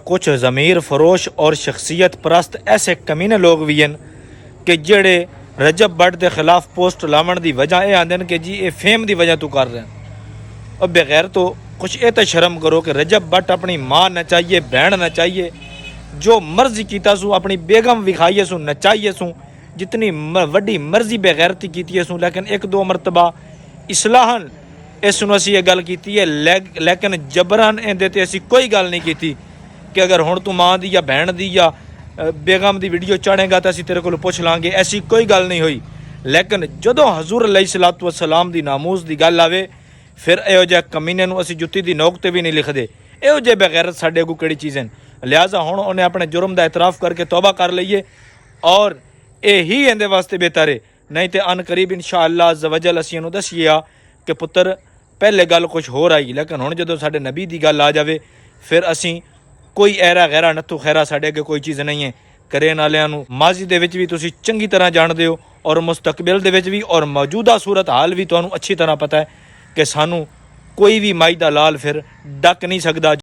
कुछ ज़मीर फरोश और शख्सियत परस्त ऐसे कमीने लोग भी हैं कि जेड़े रजब भट्ट के खिलाफ पोस्ट लावन की वजह यह आते हैं कि जी ये फेम की वजह तू कर रहे हैं। और बगैर तो कुछ ये तो शर्म करो कि रजब भट्ट अपनी माँ नचाइए, बहन नचाइए, जो मर्जी किया सू, अपनी बेगम विखाइए सू, नचाइए सू, जितनी वड्डी मर्जी बेगैरती की सू, लेकिन एक दो मरतबा इसलाहन इसनों असी ये गल की है, लेकिन जबरन इहदे ते असी कोई गल नहीं की कि अगर हुण तू माँ दी या बहन दी या बेगम दी वीडियो चाढ़ेगा तो असी तेरे को पुछ लांगे, ऐसी कोई गल नहीं हुई। लेकिन जदों हजूर अलैहिस्सलातु वस्सलाम दी नामूस की गल आवे फिर इहो जिहे कमीने नूं असी जुत्ती दी नोक ते भी नहीं लिखते। इहो जिहे बेगैरत साडे अगों किहड़ी चीज़ हैं। लिहाजा हुण उन्हें अपने जुर्म का इतराफ़ करके तौबा कर लईए और यही इहदे वास्ते बेहतर है। नहीं तो अन करीब इंशाअल्लाह अज़्ज़ वजल असीं इहनूं दसीए आ कि पुत्र पहले गल कुछ होर आई, लेकिन हुण जदों साडे नबी की गल आ जाए फिर असीं कोई ऐरा गैरा नत्थू खैरा साडे अगे कोई चीज़ नहीं है। करन वालियां नूं माजी दे विच भी तुसीं चंगी तरह जाणदे हो और मुस्तकबिल दे विच भी और मौजूदा सूरत हाल भी तुहानूं अच्छी तरह पता है कि सानूं कोई भी माई दा लाल फिर डक नहीं सकदा।